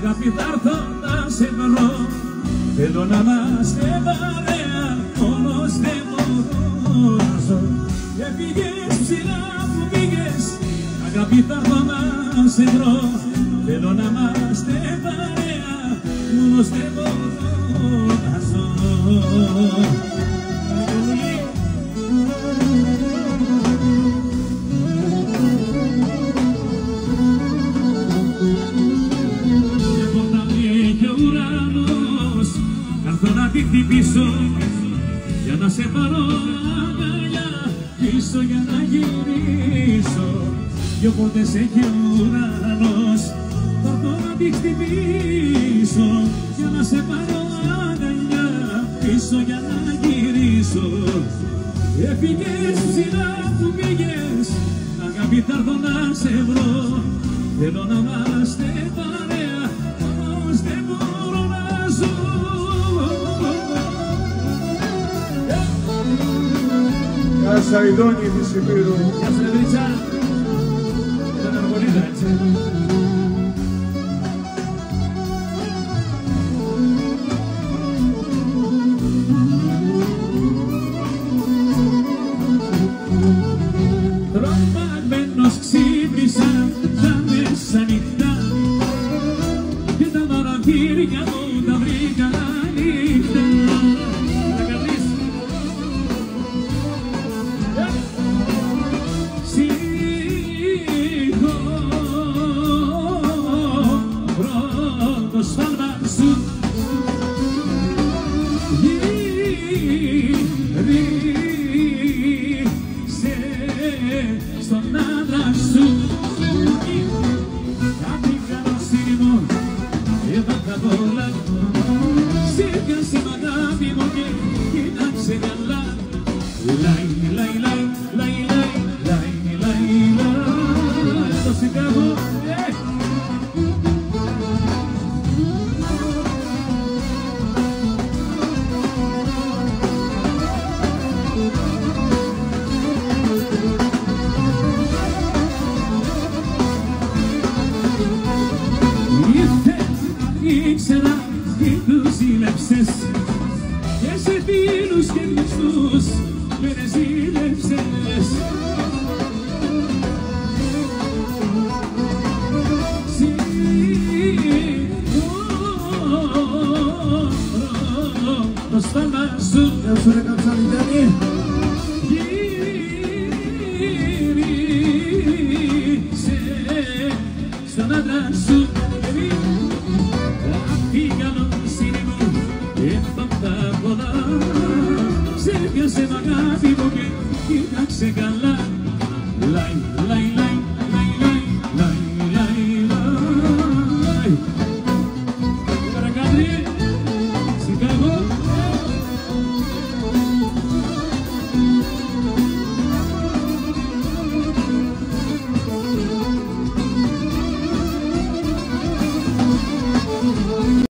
αγάπη θα έρθω να σε βρω. Θέλω να είμαστε παρέα, μόνος δεν μπορώ να ζω. Έφυγες ψηλά που πήγες, αγάπη θα έρθω να σε βρω. Θέλω να είμαστε παρέα, μόνος δεν μπορώ να ζω. Να τη χτυπήσω για να σε πάρω αγκαλιά πίσω, για να γυρίσω. Δυο πόρτες έχει ο ουρανός, θα έρθω να τη χτυπήσω για να σε πάρω αγκαλιά πίσω, για να γυρίσω. Έφυγες ψηλά που πήγες, αγάπη θα έρθω να σε βρω. Θέλω να είμαστε παρέα, όμως δεν μπορώ να ζω. Σαϊδόνι της Υπήρου. Γεια σου Λεβρίτσα. Ήταν αργολίδα, έτσι. Τρομαγμένος ξύπνησα τα μεσανυχτά και τα παραθύρια μου τα βρήκα ανοιχτά. Στον άντρα σου κάτι καλοσύνη μου έβαλα πολλά. Σήκασε μ' αγάπη μου και κοίταξε καλά. Λαϊ, λαϊ, λαϊ, λαϊ, λαϊ, λαϊ, λαϊ. Το Σικάγο, ήξερα τι τους ζήλεψες και σε φίλους και γνωστούς με ζήλεψες. Συγχωρώ το στόμα σου. Γεια σου ρε Καψαλιτάνη. Γύρισε στον άντρα σου. Η καλοσύνη μου έφτανα πολλά. Σε πιάσε μ' αγάπη μου και κοίταξε καλά.